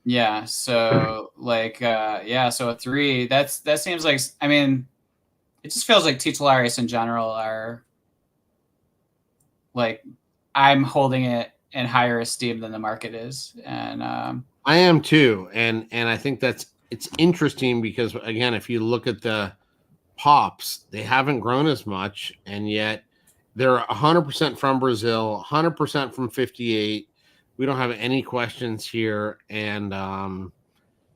Yeah. So like, so a 3, that seems like, I mean, it just feels like titulares in general are like, I'm holding it in higher esteem than the market is. And I am too, and I think it's interesting because again, if you look at the pops, they haven't grown as much, and yet they're 100% from Brazil, 100% from 58. We don't have any questions here, and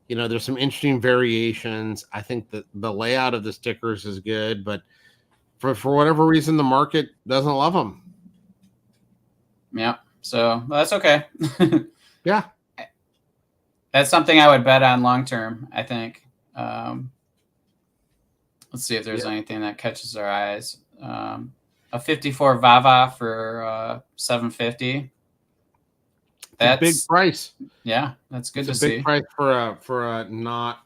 there's some interesting variations. I think that the layout of the stickers is good, but for whatever reason, the market doesn't love them. yeah, so that's okay. Yeah. That's something I would bet on long term, I think. Let's see if there's anything that catches our eyes. A 54 Vava for 750. That's a big price. Yeah, that's good to It's a big see. price for a not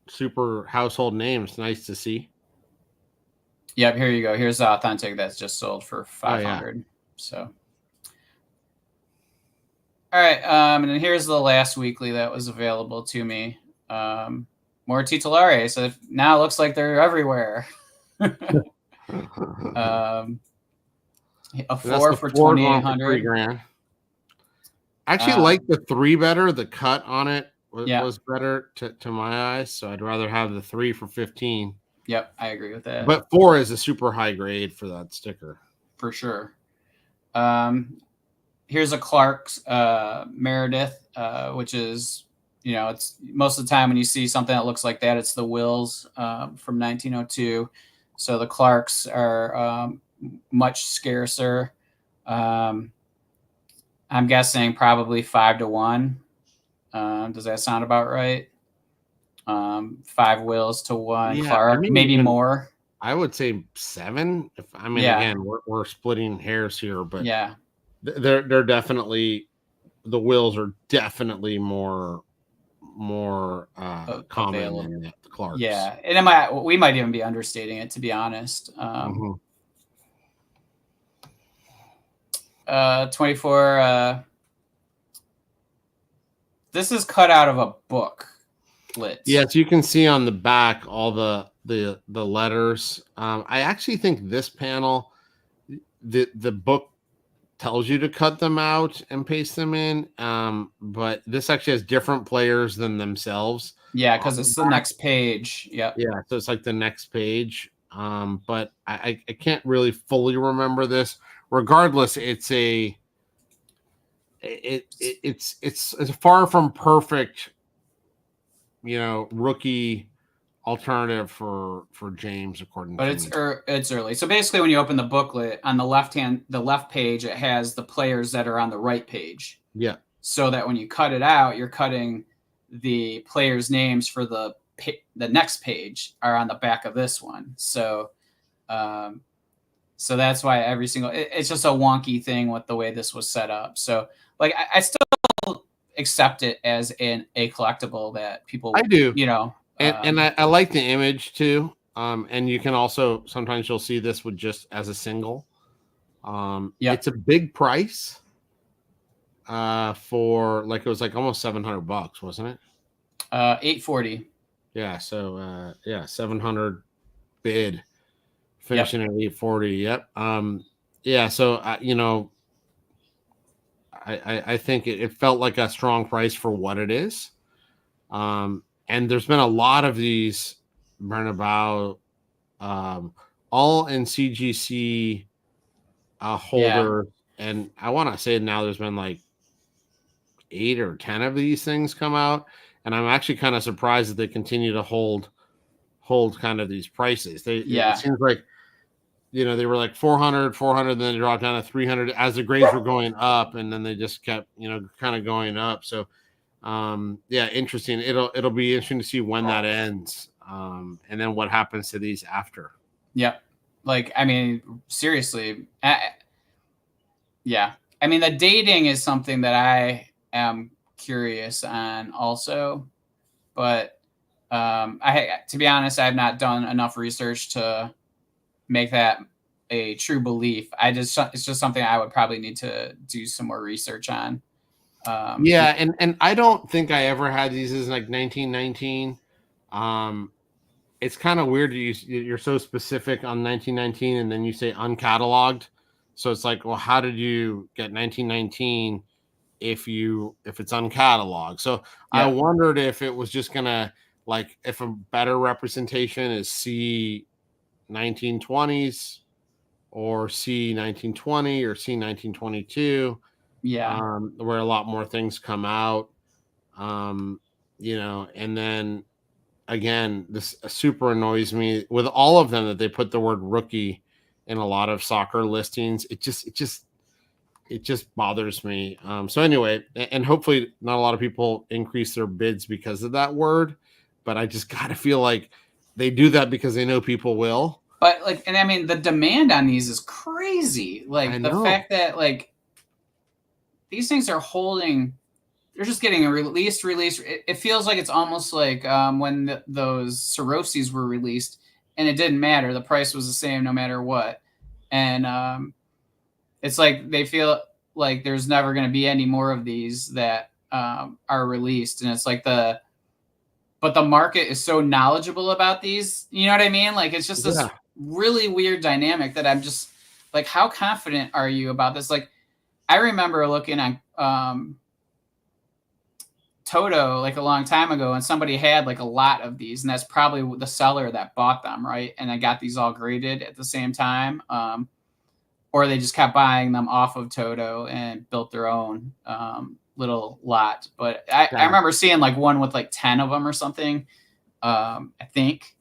super household name. It's nice to see. Yep, here you go. Here's the authentic that's just sold for 500. Oh, yeah. So, all right, and then here's the last weekly that was available to me. More titulares. So now it looks like they're everywhere. A 4 for 2,800. $3,000. I actually like the 3 better. The cut on it was better to my eyes, so I'd rather have the 3 for 15. Yep, I agree with that. But 4 is a super high grade for that sticker. For sure. Here's a Clark's Meredith, which is, it's most of the time when you see something that looks like that, it's the Wills from 1902. So the Clarks are much scarcer. I'm guessing probably 5 to 1. Does that sound about right? 5 Wills to 1 Clark, maybe more. I would say 7. Again, we're splitting hairs here, but yeah, they're definitely, the Wills are definitely more common than the Clarks. Yeah, and we might even be understating it, to be honest. 24. This is cut out of a book. Yes, you can see on the back all the letters. I actually think this panel, the book tells you to cut them out and paste them in, but this actually has different players than themselves. Yeah, because it's the next page. Yep. Yeah, so it's like the next page. But I can't really fully remember this. Regardless, it's far from perfect, rookie alternative for James, according to me. But it's early. So basically, when you open the booklet on the left page, it has the players that are on the right page. Yeah. So that when you cut it out, you're cutting the players' names for the next page are on the back of this one. So, so that's why it's just a wonky thing with the way this was set up. So, like, I still accept it as a collectible that people. I do. And I like the image too. And you can also, sometimes you'll see this with just as a single. It's a big price for, like, it was like almost $700, wasn't it? 840. Yeah. So 700 bid, finishing at 840. Yep. Yeah. So I think it felt like a strong price for what it is. And there's been a lot of these Bernabeu, all in CGC holder. And I want to say now there's been like 8 or 10 of these things come out. And I'm actually kind of surprised that they continue to hold kind of these prices. It seems like, they were like 400, then they dropped down to 300 as the grades were going up. And then they just kept, kind of going up. So, interesting. It'll be interesting to see when that ends, and then what happens to these after. Yep. Like, seriously. Yeah. The dating is something that I am curious on also, but to be honest, I have not done enough research to make that a true belief. It's just something I would probably need to do some more research on. Yeah, and I don't think I ever had these as like 1919. It's kind of weird you're so specific on 1919 and then you say uncatalogued. So it's like, well, how did you get 1919 if it's uncatalogued? So I Yep. wondered if it was just gonna, like, if a better representation is C 1920s or C 1920 or C 1922, Yeah. where a lot more things come out. And then again, this super annoys me with all of them that they put the word rookie in a lot of soccer listings. It just bothers me. So anyway, and hopefully not a lot of people increase their bids because of that word, but I just gotta feel like they do that because they know people will. But like, and I mean, the demand on these is crazy. I Like the know. fact that like these things are holding, they're just getting released. It feels like it's almost like when those Sorosies were released, and it didn't matter. The price was the same no matter what, and it's like they feel like there's never going to be any more of these that are released, and it's like but the market is so knowledgeable about these. You know what I mean? Like it's just this Yeah. really weird dynamic that I'm just like, how confident are you about this? Like I remember looking at Toto like a long time ago, and somebody had like a lot of these, and that's probably the seller that bought them, right? And I got these all graded at the same time, or they just kept buying them off of Toto and built their own little lot. But I Yeah. remember seeing like one with like 10 of them or something, I think.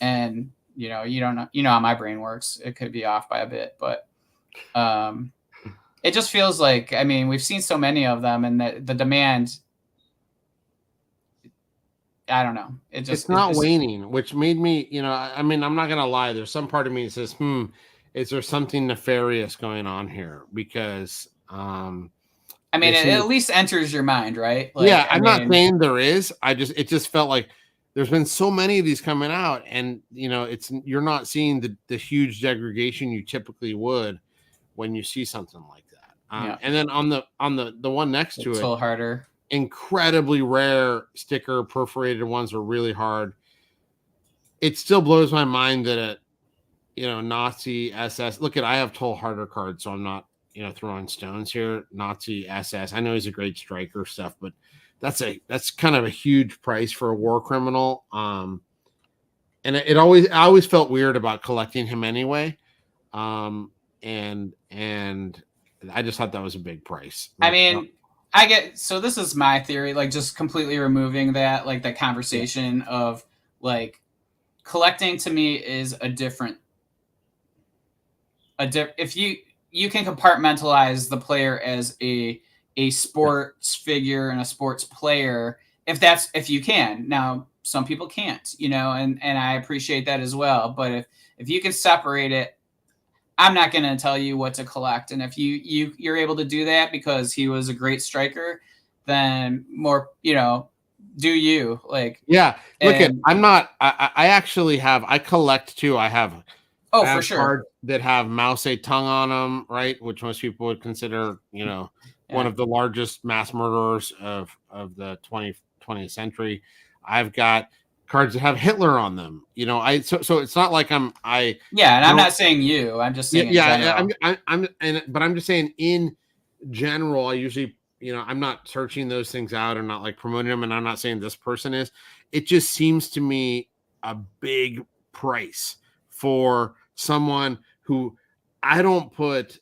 And you don't know, how my brain works. It could be off by a bit, but it just feels like, I mean, we've seen so many of them, and the demand, I don't know. It's not waning, which made me, I mean, I'm not gonna lie. There's some part of me that says, is there something nefarious going on here? Because I mean, they it seem, at least enters your mind, right? Like, yeah, I I'm not mean, saying there is. It just felt like there's been so many of these coming out, and you're not seeing the huge degradation you typically would when you see something like that. yeah, And then on the one next to it's a it, little harder. incredibly rare sticker perforated ones are really hard. It still blows my mind that Nazi SS. Look, I have Toll Harder cards, so I'm not throwing stones here. Nazi SS. I know he's a great striker stuff, but that's kind of a huge price for a war criminal. And I always felt weird about collecting him anyway. And I just thought that was a big price. I Like, mean, so this is my theory, like just completely removing that, like that yeah, conversation of like collecting to me is if you can compartmentalize the player as a yeah, sports figure and a sports player, if you can. Now some people can't, and I appreciate that as well, but if you can separate it, I'm not going to tell you what to collect. And if you're able to do that because he was a great striker, then more, do you like. yeah. Look at And I'm not. I actually have. I collect too. I have oh, I for have sure. cards that have Mao Zedong on them, right? Which most people would consider, one Yeah. of the largest mass murderers of the 20th century. I've got cards that have Hitler on them. So it's not like I Yeah, and I'm don't. not saying you. I'm just Yeah, saying in yeah. general. But I'm just saying in general. I usually, I'm not searching those things out. I'm not like promoting them, and I'm not saying this person is. It just seems to me a big price for someone who I don't put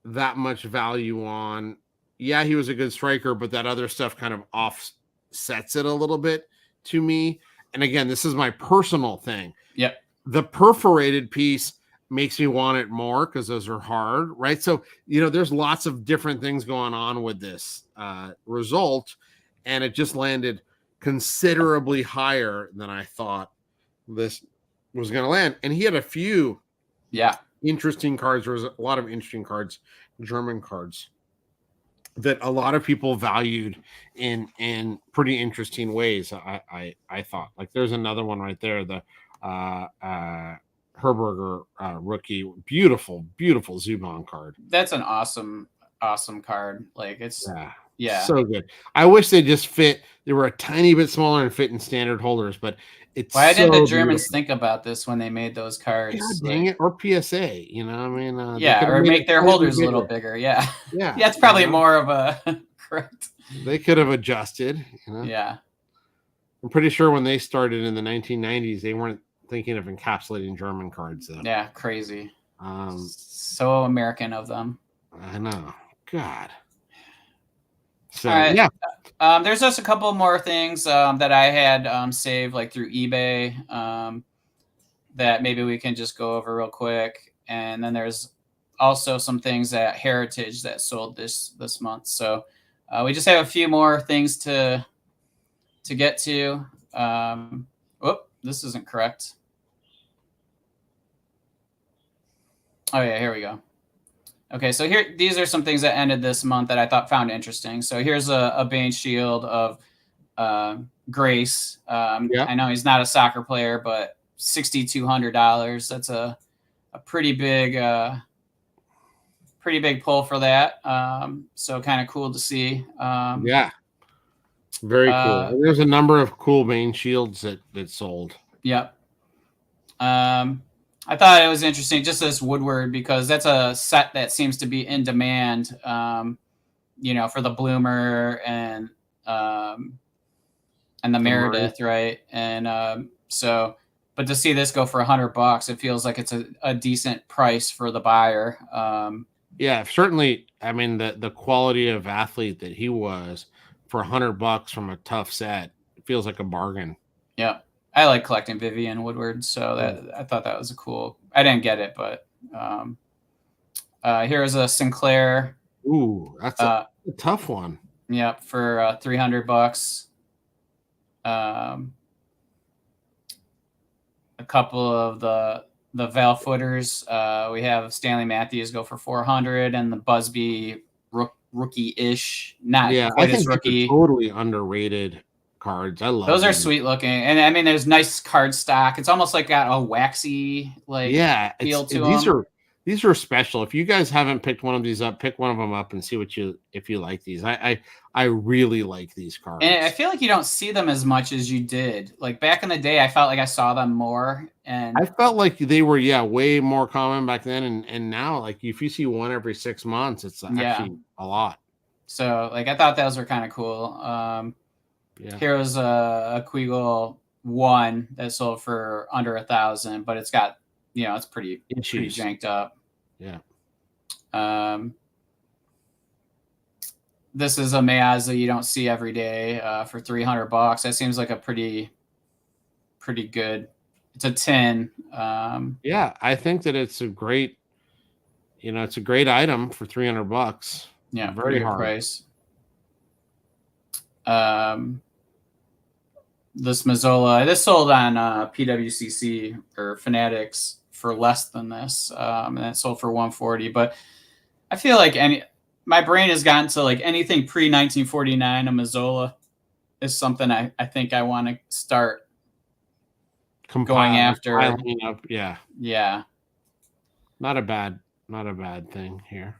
that much value on. Yeah, he was a good striker, but that other stuff kind of offsets it a little bit to me. And again, this is my personal thing. Yep. The perforated piece makes me want it more because those are hard, right? So, there's lots of different things going on with this result, and it just landed considerably higher than I thought this was going to land. And he had a few Yeah. interesting cards. There was a lot of interesting cards, German cards, that a lot of people valued in pretty interesting ways. I thought, like, there's another one right there, the Herberger rookie, beautiful Zubon card. That's an awesome card. Like it's Yeah, Yeah. So good. I wish they just fit. They were a tiny bit smaller and fit in standard holders, but it's Why didn't the so Germans beautiful. think about this when they made those cards? God dang it. Or PSA, you know, I mean, they Yeah, could have or made it make their slightly holders a little bigger. bigger. Yeah. Yeah. Yeah, it's You probably know, more of a correct. they could have adjusted, you know. Yeah. I'm pretty sure when they started in the 1990s, they weren't thinking of encapsulating German cards, though. Yeah, crazy. Um, So American of them. I know. God. So, All right. yeah. There's just a couple more things that I had saved like through eBay that maybe we can just go over real quick. And then there's also some things at Heritage that sold this month. So we just have a few more things to get to. Whoop, this isn't correct. Oh yeah, here we go. Okay, so here these are some things that ended this month that I found interesting. So here's a Bane Shield of Grace. Yeah. I know he's not a soccer player, but $6,200. That's a pretty big pull for that. So kind of cool to see. Yeah. Very cool. And there's a number of cool Bane shields that sold. Yep. I thought it was interesting, just this Woodward, because that's a set that seems to be in demand. For the Bloomer and the Meredith, right? And so, but to see this go for $100, it feels like it's a decent price for the buyer. Yeah, certainly. I mean, the quality of athlete that he was for $100 from a tough set, it feels like a bargain. Yeah, I like collecting Vivian Woodward, so that I thought that was a cool. I didn't get it, but here's a Sinclair. Ooh, that's a tough one. Yep, for $300. A couple of the Val footers. We have Stanley Matthews go for $400, and the Busby rookie-ish, not quite as rookie. Totally underrated cards. I love those. Them. Are sweet looking, and I mean, there's nice card stock. It's almost like got a waxy feel to them. These are special. If you guys haven't picked one of these up, pick one of them up and see if you like these. I really like these cards. And I feel like you don't see them as much as you did. Like back in the day, I felt like I saw them more. And I felt like they were, way more common back then. And now, like, if you see one every 6 months, it's actually a lot. So, like, I thought those were kind of cool. Here was a Queagle 1 that sold for under $1,000, but it's got, it's pretty janked up. Yeah. This is a Meazza you don't see every day for $300. That seems like a pretty good. It's a 10. Yeah, I think that it's a great, it's a great item for $300. Yeah, very good hard price. This Mazzola, this sold on PWCC or Fanatics for less than this, and that sold for $140. But I feel like my brain has gotten to like anything pre 1949. A Mazzola is something I think I want to start going after. Up, yeah. Not a bad thing here.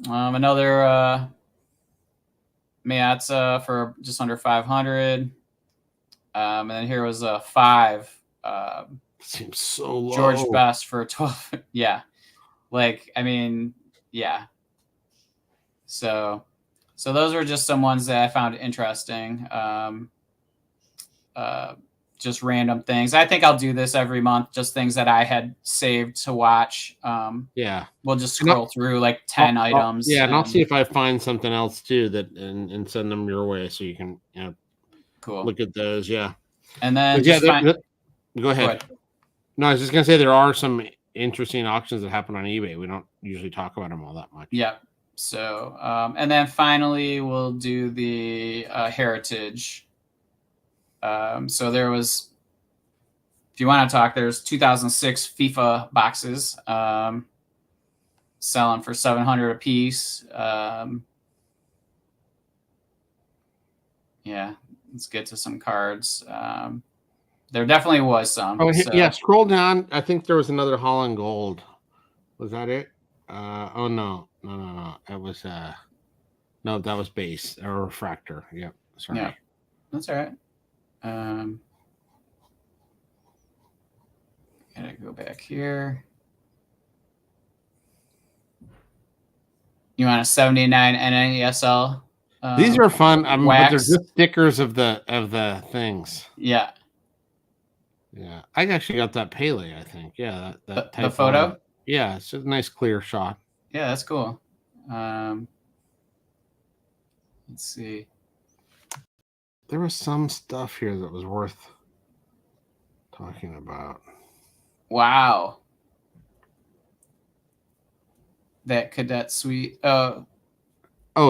Another Meazza for just under $500. And then here was a 5. Seems so low. George Best for 12. Yeah. Like, I mean, yeah. So those are just some ones that I found interesting. Just random things. I think I'll do this every month, just things that I had saved to watch. We'll just scroll through like 10 items. And I'll see if I find something else too and send them your way so you can cool. Look at those. Yeah. And then go ahead. No, I was just gonna say there are some interesting auctions that happen on eBay. We don't usually talk about them all that much. Yeah. So and then finally we'll do the Heritage. So there was, if you want to talk, there's 2006 FIFA boxes selling for $700 a piece. Let's get to some cards. There definitely was some. Scroll down. I think there was another Holland Gold. Was that it? No. It was No, that was base or refractor. Yep. Sorry. Yeah, that's all right. Gotta go back here. You want a 79 NASL? These are fun, but they're wax. just stickers of the things. Yeah. Yeah, I actually got that Pele. I think. Yeah, that the photo. On. Yeah, it's just a nice clear shot. Yeah, that's cool. Let's see. There was some stuff here that was worth talking about. Wow. That cadet suite. Oh,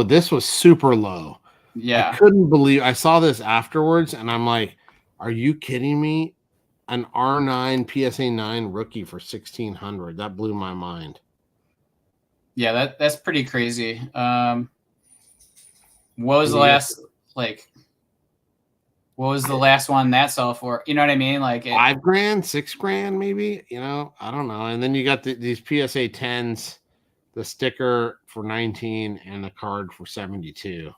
this was super low. Yeah. I couldn't believe I saw this afterwards, and I'm like, "Are you kidding me? An R9 PSA 9 rookie for 1,600? That blew my mind." Yeah, that's pretty crazy. What was the last What was the last one that sold for? You know what I mean? Like $5,000, $6,000, maybe. I don't know. And then you got these PSA 10s, the sticker for 19 and the card for 72.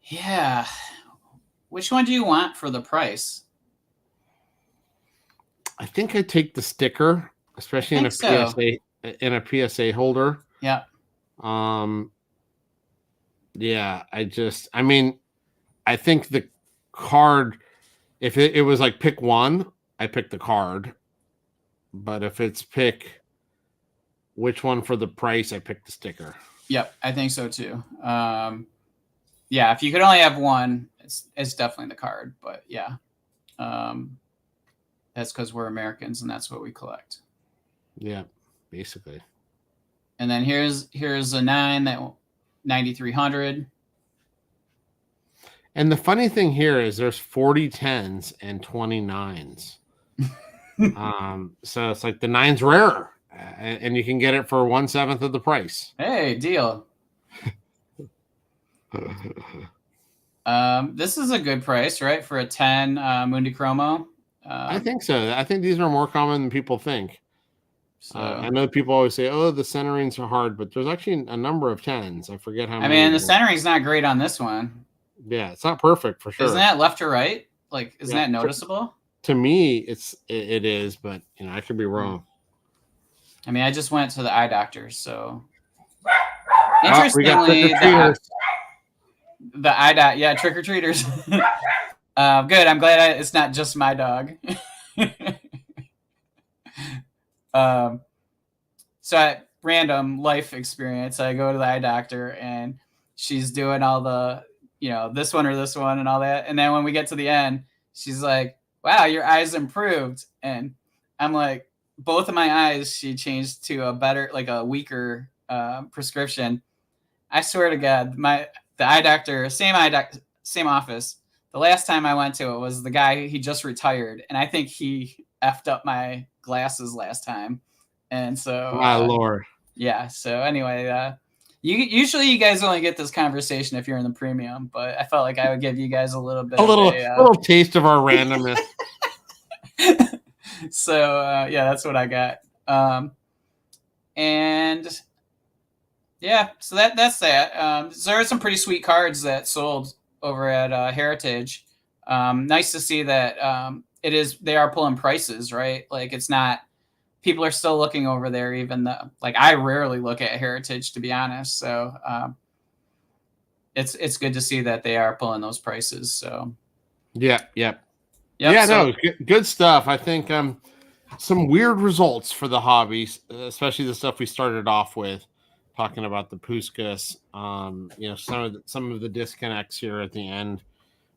Yeah. Which one do you want for the price? I think I take the sticker, especially in a PSA holder. Yeah. Yeah, I think the card, if it was like pick one, I pick the card. But if it's pick which one for the price, I pick the sticker. Yep, I think so too. Yeah, if you could only have one, it's definitely the card. But yeah, that's because we're Americans and that's what we collect. Yeah, basically. And then here's a 9,300. And the funny thing here is there's 40 10s and 29s. So it's like the 9's rarer, and you can get it for 1/7 of the price. Hey, deal. This is a good price, right, for a 10 Mundi Chromo. I think so. I think these are more common than people think. So I know people always say, "Oh, the centerings are hard," but there's actually a number of 10s. I forget how many. I mean, the centering's not great on this one. Yeah, it's not perfect for sure. Isn't that left to right? Like, isn't that noticeable? To me, it is, but I could be wrong. I mean, I just went to the eye doctor, so interestingly, the eye doctor, yeah, trick or treaters. Good. I'm glad it's not just my dog. So at random life experience, I go to the eye doctor and she's doing all the, this one or this one and all that. And then when we get to the end, she's like, "Wow, your eyes improved." And I'm like, both of my eyes, she changed to a better, like a weaker prescription. I swear to God, the eye doctor, same office. The last time I went to it was the guy, he just retired. And I think he effed up my glasses last time. And so, my Lord. Yeah. So anyway, usually you guys only get this conversation if you're in the premium, but I felt like I would give you guys a little bit, little taste of our randomness. So yeah, that's what I got. And yeah, so that's that. So there are some pretty sweet cards that sold over at Heritage. Nice to see that they are pulling prices, right? Like it's not, people are still looking over there, even though, like, I rarely look at Heritage, to be honest. So it's good to see that they are pulling those prices. So Yep. Yeah, no, good stuff. I think some weird results for the hobbies, especially the stuff we started off with, talking about the Puskas. Some of the disconnects here at the end,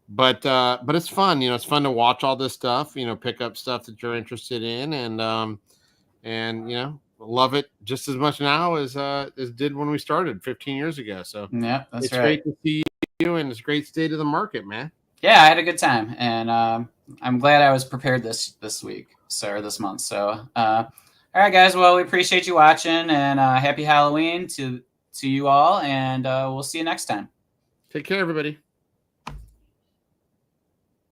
but it's fun. It's fun to watch all this stuff. Pick up stuff that you're interested in, and love it just as much now as did when we started 15 years ago. So yeah, that's it's right. Great to see you, and it's a great state of the market, man. Yeah, I had a good time, and I'm glad I was prepared this week, or this month. So, all right, guys. Well, we appreciate you watching, and happy Halloween to you all, and we'll see you next time. Take care, everybody.